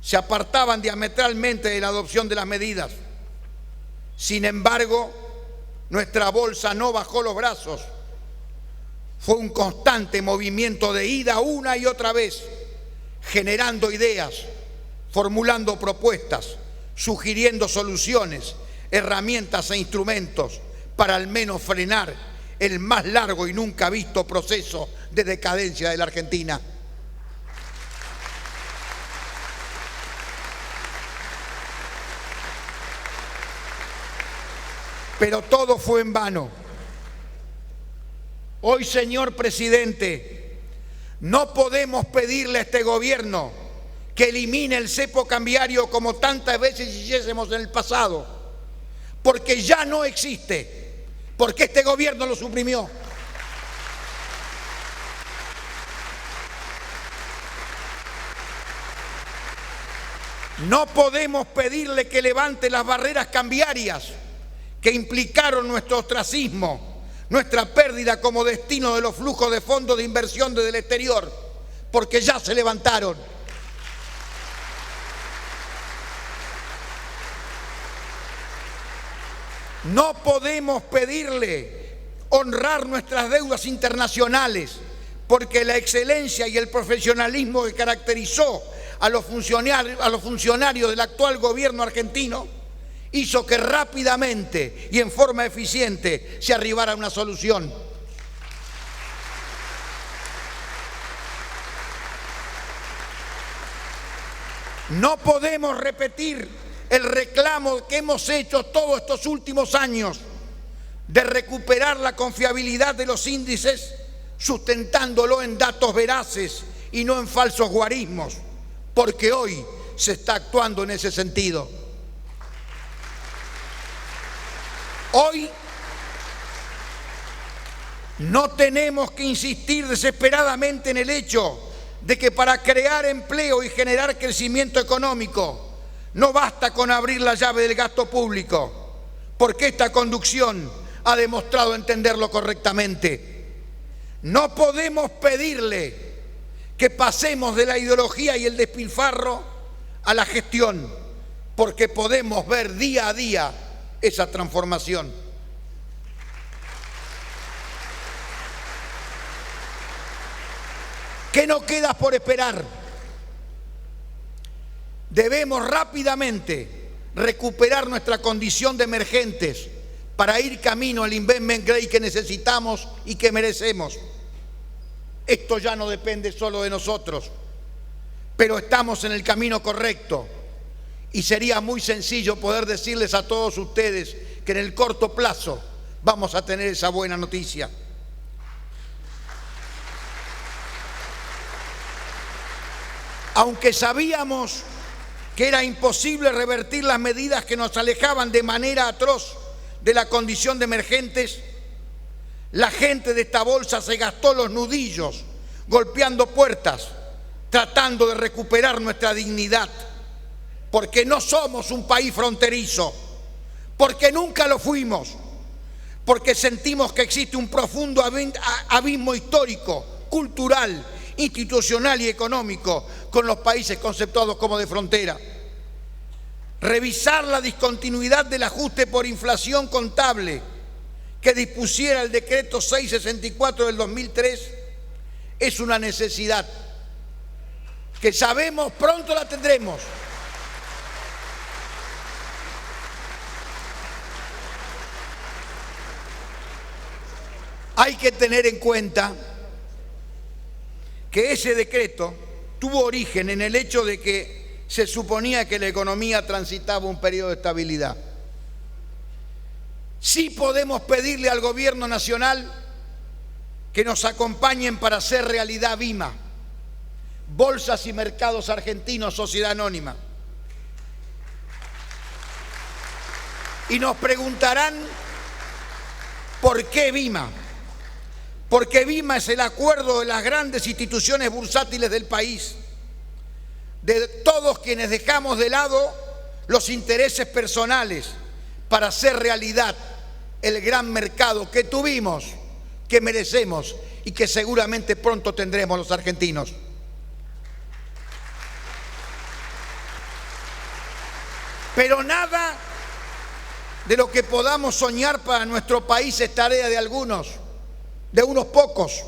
Se apartaban diametralmente de la adopción de las medidas. Sin embargo, nuestra bolsa no bajó los brazos. Fue un constante movimiento de ida una y otra vez, generando ideas, formulando propuestas, sugiriendo soluciones, herramientas e instrumentos para al menos frenar el más largo y nunca visto proceso de decadencia de la Argentina. Pero todo fue en vano. Hoy, señor presidente, no podemos pedirle a este gobierno que elimine el cepo cambiario como tantas veces hiciésemos en el pasado, porque ya no existe, porque este gobierno lo suprimió. No podemos pedirle que levante las barreras cambiarias que implicaron nuestro ostracismo, nuestra pérdida como destino de los flujos de fondos de inversión desde el exterior, porque ya se levantaron. No podemos pedirle honrar nuestras deudas internacionales, porque la excelencia y el profesionalismo que caracterizó a los funcionarios del actual gobierno argentino hizo que rápidamente y en forma eficiente se arribara a una solución. No podemos repetir el reclamo que hemos hecho todos estos últimos años de recuperar la confiabilidad de los índices, sustentándolo en datos veraces y no en falsos guarismos, porque hoy se está actuando en ese sentido. Hoy no tenemos que insistir desesperadamente en el hecho de que para crear empleo y generar crecimiento económico no basta con abrir la llave del gasto público, porque esta conducción ha demostrado entenderlo correctamente. No podemos pedirle que pasemos de la ideología y el despilfarro a la gestión, porque podemos ver día a día esa transformación. ¿Qué nos queda por esperar? Debemos rápidamente recuperar nuestra condición de emergentes para ir camino al investment grade que necesitamos y que merecemos. Esto ya no depende solo de nosotros, pero estamos en el camino correcto. Y sería muy sencillo poder decirles a todos ustedes que en el corto plazo vamos a tener esa buena noticia. Aunque sabíamos que era imposible revertir las medidas que nos alejaban de manera atroz de la condición de emergentes, la gente de esta bolsa se gastó los nudillos golpeando puertas, tratando de recuperar nuestra dignidad. Porque no somos un país fronterizo, porque nunca lo fuimos, porque sentimos que existe un profundo abismo histórico, cultural, institucional y económico con los países conceptuados como de frontera. Revisar la discontinuidad del ajuste por inflación contable que dispusiera el decreto 664 del 2003 es una necesidad que sabemos pronto la tendremos. Hay que tener en cuenta que ese decreto tuvo origen en el hecho de que se suponía que la economía transitaba un periodo de estabilidad. Sí podemos pedirle al gobierno nacional que nos acompañen para hacer realidad BIMA, Bolsas y Mercados Argentinos, Sociedad Anónima. Y nos preguntarán, ¿por qué BIMA? Porque BIMA es el acuerdo de las grandes instituciones bursátiles del país, de todos quienes dejamos de lado los intereses personales para hacer realidad el gran mercado que tuvimos, que merecemos y que seguramente pronto tendremos los argentinos. Pero nada de lo que podamos soñar para nuestro país es tarea de algunos, de unos pocos.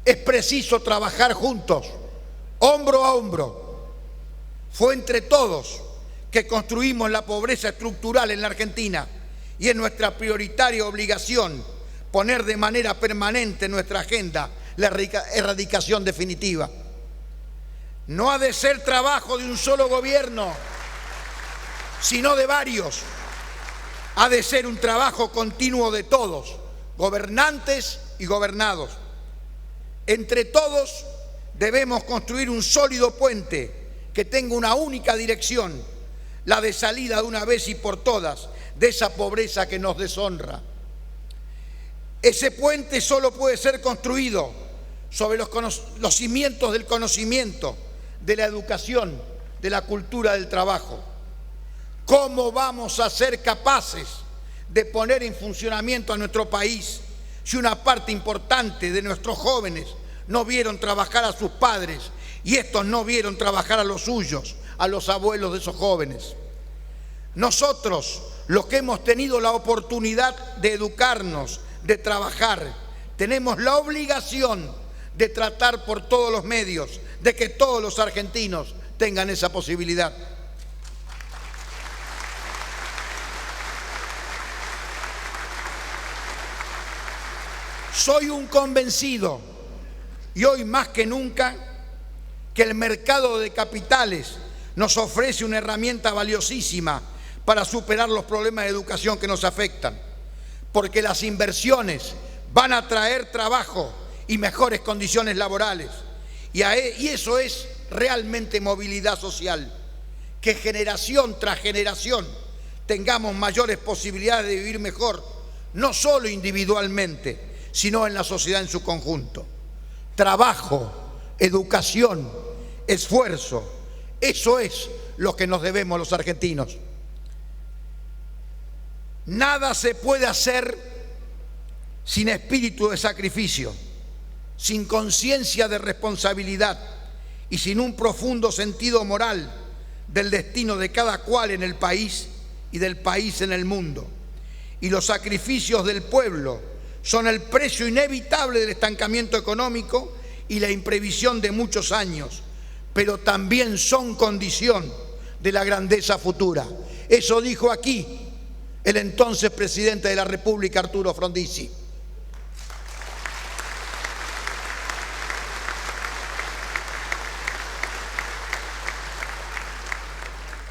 Es preciso trabajar juntos, hombro a hombro. Fue entre todos que construimos la pobreza estructural en la Argentina y es nuestra prioritaria obligación poner de manera permanente en nuestra agenda la erradicación definitiva. No ha de ser trabajo de un solo gobierno, sino de varios. Ha de ser un trabajo continuo de todos, gobernantes y gobernados. Entre todos debemos construir un sólido puente que tenga una única dirección, la de salida de una vez y por todas de esa pobreza que nos deshonra. Ese puente solo puede ser construido sobre los cimientos del conocimiento, de la educación, de la cultura del trabajo. ¿Cómo vamos a ser capaces de poner en funcionamiento a nuestro país si una parte importante de nuestros jóvenes no vieron trabajar a sus padres y estos no vieron trabajar a los suyos, a los abuelos de esos jóvenes? Nosotros, los que hemos tenido la oportunidad de educarnos, de trabajar, tenemos la obligación de tratar por todos los medios de que todos los argentinos tengan esa posibilidad. Soy un convencido, y hoy más que nunca, que el mercado de capitales nos ofrece una herramienta valiosísima para superar los problemas de educación que nos afectan, porque las inversiones van a traer trabajo y mejores condiciones laborales, y eso es realmente movilidad social, que generación tras generación tengamos mayores posibilidades de vivir mejor, no solo individualmente, sino en la sociedad en su conjunto. Trabajo, educación, esfuerzo, eso es lo que nos debemos los argentinos. Nada se puede hacer sin espíritu de sacrificio, sin conciencia de responsabilidad y sin un profundo sentido moral del destino de cada cual en el país y del país en el mundo. Y los sacrificios del pueblo son el precio inevitable del estancamiento económico y la imprevisión de muchos años, pero también son condición de la grandeza futura. Eso dijo aquí el entonces presidente de la República, Arturo Frondizi.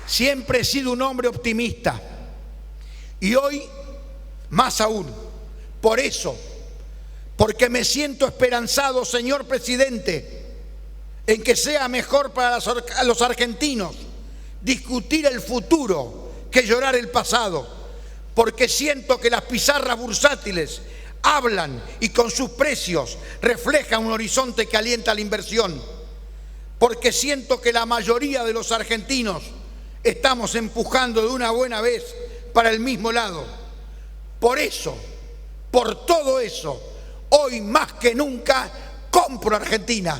Siempre he sido un hombre optimista y hoy más aún. Por eso, porque me siento esperanzado, señor presidente, en que sea mejor para los argentinos discutir el futuro que llorar el pasado, porque siento que las pizarras bursátiles hablan y con sus precios reflejan un horizonte que alienta la inversión, porque siento que la mayoría de los argentinos estamos empujando de una buena vez para el mismo lado. Por eso, por todo eso, hoy más que nunca compro Argentina.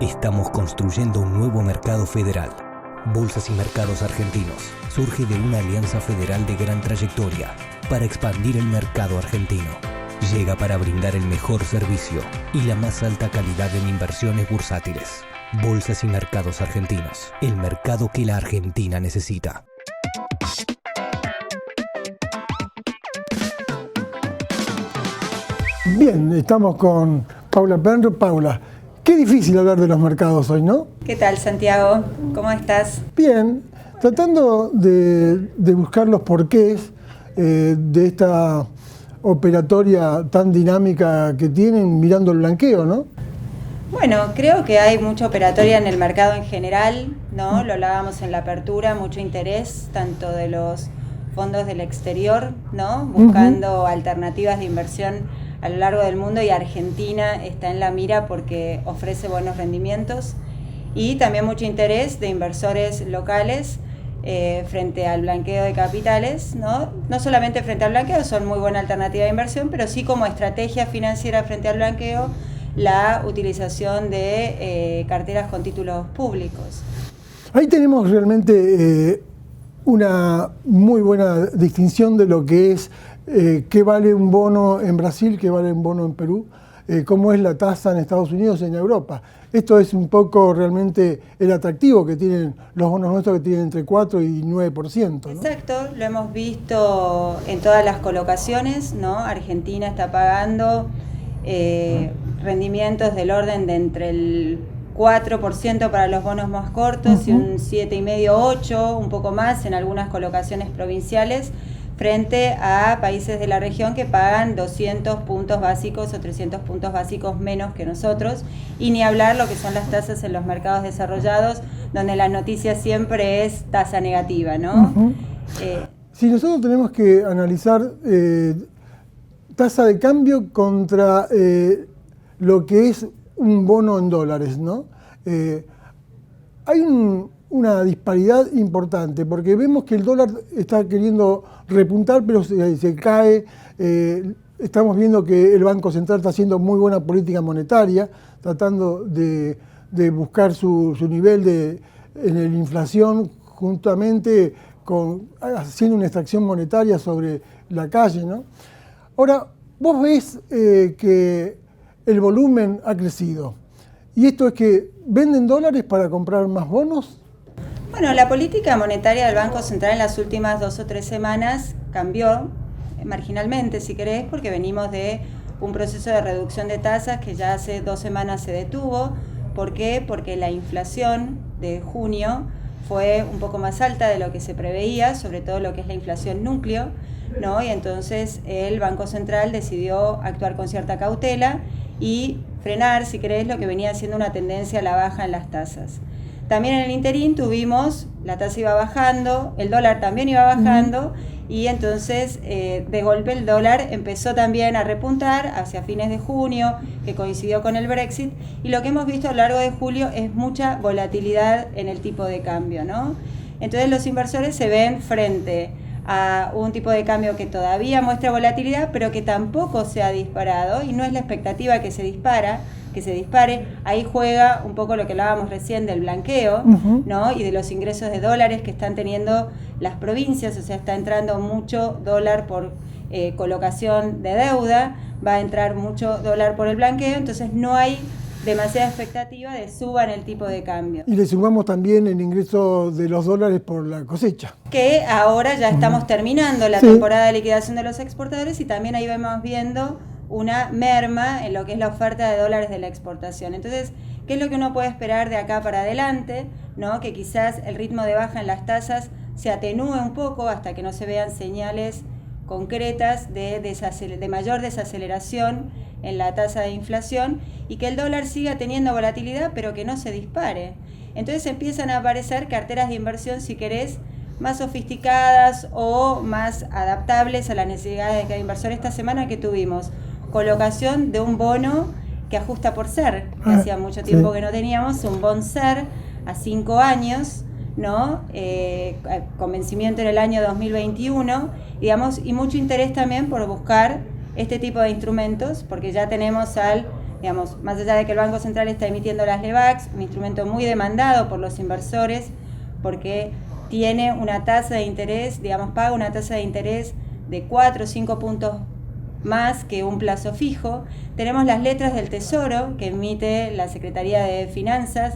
Estamos construyendo un nuevo mercado federal. Bolsas y Mercados Argentinos surge de una alianza federal de gran trayectoria para expandir el mercado argentino. Llega para brindar el mejor servicio y la más alta calidad en inversiones bursátiles. Bolsas y Mercados Argentinos, el mercado que la Argentina necesita.
Bien, estamos con Paula Penrose. Paula, qué difícil hablar de los mercados hoy, ¿no?
¿Qué tal, Santiago? ¿Cómo estás?
Bien, tratando de buscar los porqués de esta operatoria tan dinámica que tienen mirando el blanqueo, ¿no?
Bueno, creo que hay mucha operatoria en el mercado en general, ¿no? Lo hablábamos en la apertura, mucho interés tanto de los fondos del exterior, ¿no? Buscando alternativas de inversión a lo largo del mundo, y Argentina está en la mira porque ofrece buenos rendimientos, y también mucho interés de inversores locales frente al blanqueo de capitales, ¿no? No solamente frente al blanqueo, son muy buena alternativa de inversión, pero sí como estrategia financiera frente al blanqueo, la utilización de carteras con títulos públicos.
Ahí tenemos realmente una muy buena distinción de lo que es qué vale un bono en Brasil, qué vale un bono en Perú, cómo es la tasa en Estados Unidos y en Europa. Esto es un poco realmente el atractivo que tienen los bonos nuestros, que tienen entre 4 y 9%, ¿no?
Exacto, lo hemos visto en todas las colocaciones, ¿no? Argentina está pagando rendimientos del orden de entre el 4% para los bonos más cortos y un 7,5-8%, un poco más en algunas colocaciones provinciales, frente a países de la región que pagan 200 puntos básicos o 300 puntos básicos menos que nosotros, y ni hablar lo que son las tasas en los mercados desarrollados, donde la noticia siempre es tasa negativa, ¿no?
Si nosotros tenemos que analizar tasa de cambio contra lo que es un bono en dólares, ¿no? Hay una disparidad importante, porque vemos que el dólar está queriendo repuntar, pero se cae. Estamos viendo que el Banco Central está haciendo muy buena política monetaria, tratando de buscar su nivel en la inflación, juntamente haciendo una extracción monetaria sobre la calle, ¿no? Ahora, vos ves que el volumen ha crecido. ¿Y esto es que venden dólares para comprar más bonos?
Bueno, la política monetaria del Banco Central en las últimas 2 o 3 semanas cambió marginalmente, si querés, porque venimos de un proceso de reducción de tasas que ya hace 2 semanas se detuvo. ¿Por qué? Porque la inflación de junio fue un poco más alta de lo que se preveía, sobre todo lo que es la inflación núcleo, ¿no? Y entonces el Banco Central decidió actuar con cierta cautela y frenar, si querés, lo que venía siendo una tendencia a la baja en las tasas. También en el interín tuvimos, la tasa iba bajando, el dólar también iba bajando, y entonces de golpe el dólar empezó también a repuntar hacia fines de junio, que coincidió con el Brexit, y lo que hemos visto a lo largo de julio es mucha volatilidad en el tipo de cambio, ¿no? Entonces los inversores se ven frente a un tipo de cambio que todavía muestra volatilidad, pero que tampoco se ha disparado, y no es la expectativa que se dispare. Ahí juega un poco lo que hablábamos recién del blanqueo, ¿no? Y de los ingresos de dólares que están teniendo las provincias, o sea, está entrando mucho dólar por colocación de deuda, va a entrar mucho dólar por el blanqueo, entonces no hay demasiada expectativa de suba en el tipo de cambio.
Y le sumamos también el ingreso de los dólares por la cosecha.
Que ahora ya estamos terminando la temporada de liquidación de los exportadores, y también ahí vamos viendo una merma en lo que es la oferta de dólares de la exportación. Entonces, ¿qué es lo que uno puede esperar de acá para adelante? ¿No? Que quizás el ritmo de baja en las tasas se atenúe un poco hasta que no se vean señales concretas de mayor desaceleración en la tasa de inflación, y que el dólar siga teniendo volatilidad pero que no se dispare. Entonces empiezan a aparecer carteras de inversión, si querés, más sofisticadas o más adaptables a las necesidades de cada inversor. Esta semana que tuvimos colocación de un bono que ajusta por SER, que hacía mucho tiempo que no teníamos, un bond SER a 5 años, ¿no? Con vencimiento en el año 2021, digamos, y mucho interés también por buscar este tipo de instrumentos, porque ya tenemos digamos, más allá de que el Banco Central está emitiendo las LEVAX, un instrumento muy demandado por los inversores, porque tiene una tasa de interés, digamos, paga una tasa de interés de 4 o 5 puntos más que un plazo fijo. Tenemos las letras del Tesoro que emite la Secretaría de Finanzas,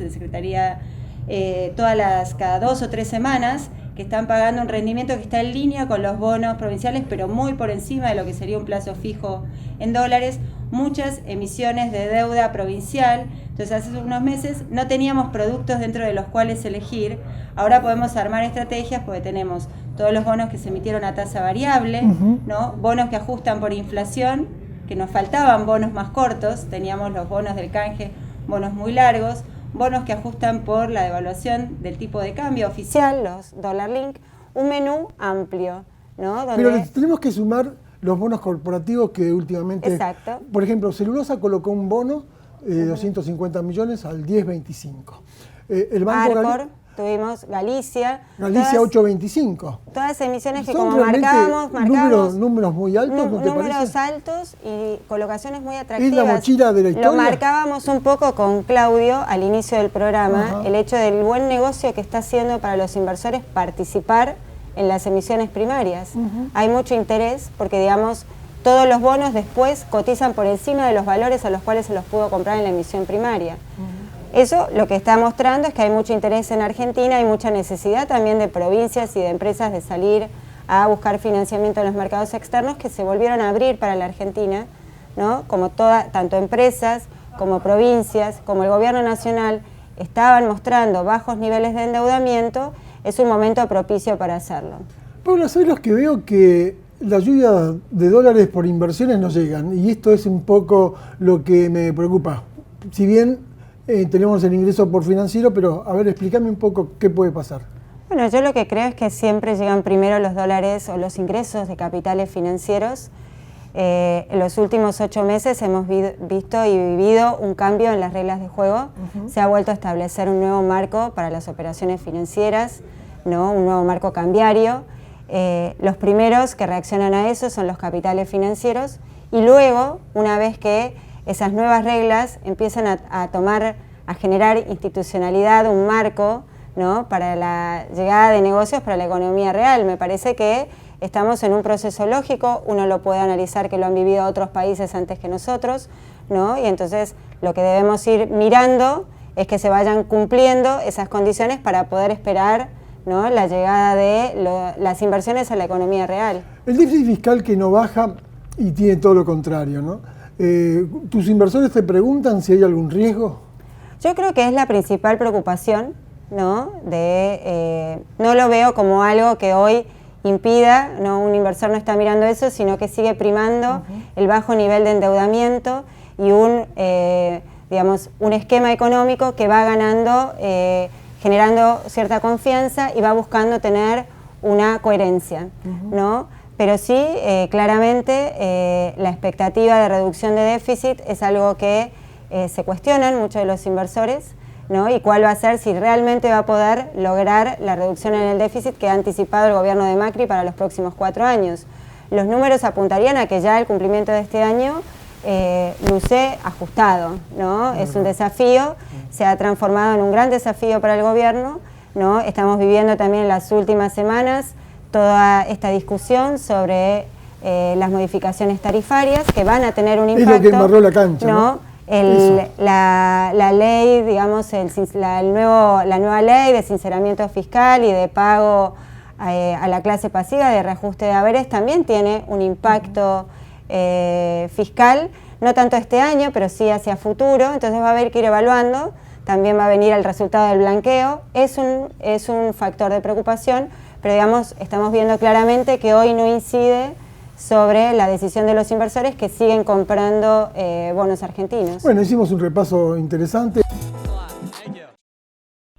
cada 2 o 3 semanas, que están pagando un rendimiento que está en línea con los bonos provinciales, pero muy por encima de lo que sería un plazo fijo en dólares.
muchas emisiones de deuda provincial. Entonces hace unos meses no teníamos productos dentro de los cuales elegir. Ahora podemos armar estrategias porque tenemos todos los bonos que se emitieron a tasa variable, ¿no? Bonos que ajustan por inflación, que nos faltaban bonos más cortos, teníamos los bonos del canje, bonos muy largos, bonos que ajustan por la devaluación del tipo de cambio oficial,
los Dollar Link, un menú amplio, ¿no? Donde...
Pero tenemos que sumar los bonos corporativos que últimamente...
Exacto.
Por ejemplo, Celulosa colocó un bono de 250 millones al 10.25. El Banco
Arcor, tuvimos Galicia.
Galicia 8.25.
Todas emisiones que
Son
como marcábamos
números muy altos, ¿no te
números
parece?
altos y colocaciones muy atractivas.
¿Es la mochila de la historia?
Lo marcábamos un poco con Claudio al inicio del programa, el hecho del buen negocio que está haciendo para los inversores participar en las emisiones primarias. Hay mucho interés porque, digamos, todos los bonos después cotizan por encima de los valores a los cuales se los pudo comprar en la emisión primaria. Eso lo que está mostrando es que hay mucho interés en Argentina, hay mucha necesidad también de provincias y de empresas de salir a buscar financiamiento en los mercados externos que se volvieron a abrir para la Argentina, ¿no? Como tanto empresas como provincias, como el gobierno nacional estaban mostrando bajos niveles de endeudamiento, es un momento propicio para hacerlo.
Paula, ¿sabes lo que veo? Que las lluvias de dólares por inversiones no llegan, y esto es un poco lo que me preocupa. Si bien tenemos el ingreso por financiero, pero a ver, explícame un poco qué puede pasar.
Bueno, yo lo que creo es que siempre llegan primero los dólares o los ingresos de capitales financieros. En los últimos 8 meses hemos visto y vivido un cambio en las reglas de juego. Se ha vuelto a establecer un nuevo marco para las operaciones financieras, ¿no? Un nuevo marco cambiario. Los primeros que reaccionan a eso son los capitales financieros y luego, una vez que esas nuevas reglas empiezan a generar institucionalidad, un marco, ¿no? Para la llegada de negocios para la economía real. Me parece que estamos en un proceso lógico, uno lo puede analizar que lo han vivido otros países antes que nosotros, ¿no? Y entonces lo que debemos ir mirando es que se vayan cumpliendo esas condiciones para poder esperar, ¿no? La llegada de las inversiones a la economía real.
El déficit fiscal que no baja y tiene todo lo contrario, ¿no? ¿Tus inversores te preguntan si hay algún riesgo?
Yo creo que es la principal preocupación, ¿no? No lo veo como algo que hoy impida, ¿no? Un inversor no está mirando eso, sino que sigue primando el bajo nivel de endeudamiento y un esquema económico que va ganando, generando cierta confianza y va buscando tener una coherencia, ¿no? Pero sí, claramente, la expectativa de reducción de déficit es algo que se cuestionan muchos de los inversores, ¿no? Y cuál va a ser, si realmente va a poder lograr la reducción en el déficit que ha anticipado el gobierno de Macri para los próximos 4 años. Los números apuntarían a que ya el cumplimiento de este año luce ajustado, ¿no? Es un desafío, se ha transformado en un gran desafío para el gobierno, ¿no? Estamos viviendo también en las últimas semanas toda esta discusión sobre las modificaciones tarifarias que van a tener un impacto.
Es lo que embarró la cancha, ¿no?
La ley, digamos, la nueva ley de sinceramiento fiscal y de pago a la clase pasiva de reajuste de haberes también tiene un impacto fiscal, no tanto este año, pero sí hacia futuro, entonces va a haber que ir evaluando, también va a venir el resultado del blanqueo, es un factor de preocupación, pero digamos, estamos viendo claramente que hoy no incide sobre la decisión de los inversores que siguen comprando bonos argentinos.
Bueno, hicimos un repaso interesante.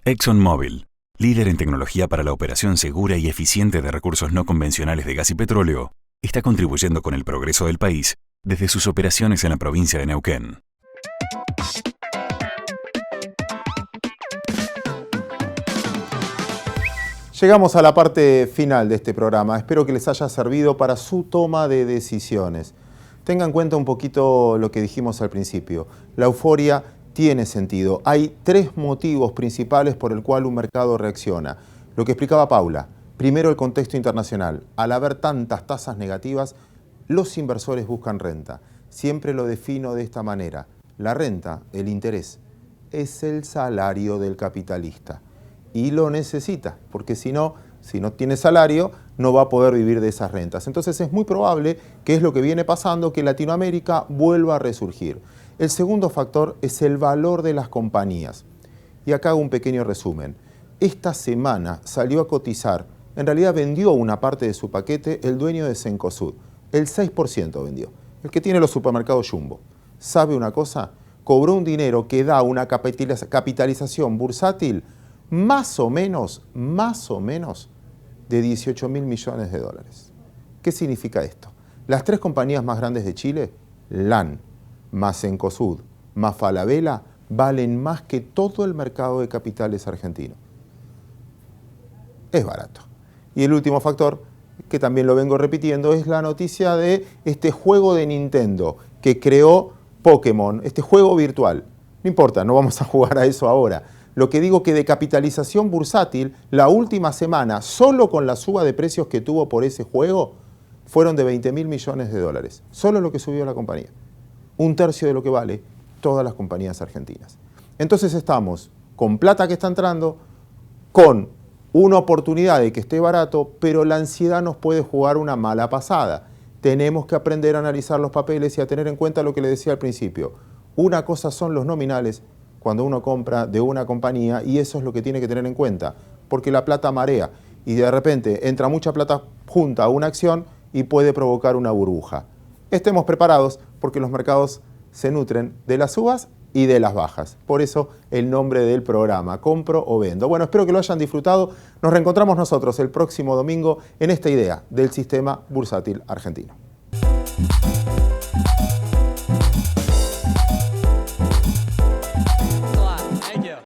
ExxonMobil, líder en tecnología para la operación segura y eficiente de recursos no convencionales de gas y petróleo, está contribuyendo con el progreso del país desde sus operaciones en la provincia de Neuquén.
Llegamos a la parte final de este programa. Espero que les haya servido para su toma de decisiones. Tengan en cuenta un poquito lo que dijimos al principio. La euforia tiene sentido. Hay 3 motivos principales por el cual un mercado reacciona. Lo que explicaba Paula. Primero, el contexto internacional. Al haber tantas tasas negativas, los inversores buscan renta. Siempre lo defino de esta manera. La renta, el interés, es el salario del capitalista. Y lo necesita, porque si no tiene salario, no va a poder vivir de esas rentas. Entonces es muy probable, que es lo que viene pasando, que Latinoamérica vuelva a resurgir. El segundo factor es el valor de las compañías. Y acá hago un pequeño resumen. Esta semana salió a cotizar, en realidad vendió una parte de su paquete el dueño de Cencosud. El 6% vendió, el que tiene los supermercados Jumbo. ¿Sabe una cosa? Cobró un dinero que da una capitalización bursátil más o menos de 18.000 millones de dólares. ¿Qué significa esto? Las 3 compañías más grandes de Chile, LAN, más Cencosud, más Falabella, valen más que todo el mercado de capitales argentino. Es barato. Y el último factor, que también lo vengo repitiendo, es la noticia de este juego de Nintendo que creó Pokémon, este juego virtual. No importa, no vamos a jugar a eso ahora. Lo que digo que de capitalización bursátil, la última semana, solo con la suba de precios que tuvo por ese juego, fueron de 20.000 millones de dólares. Solo lo que subió la compañía. 1/3 de lo que vale todas las compañías argentinas. Entonces estamos con plata que está entrando, con una oportunidad de que esté barato, pero la ansiedad nos puede jugar una mala pasada. Tenemos que aprender a analizar los papeles y a tener en cuenta lo que le decía al principio. Una cosa son los nominales cuando uno compra de una compañía, y eso es lo que tiene que tener en cuenta, porque la plata marea y de repente entra mucha plata junta a una acción y puede provocar una burbuja. Estemos preparados porque los mercados se nutren de las subas y de las bajas. Por eso el nombre del programa, Compro o Vendo. Bueno, espero que lo hayan disfrutado. Nos reencontramos nosotros el próximo domingo en esta idea del sistema bursátil argentino.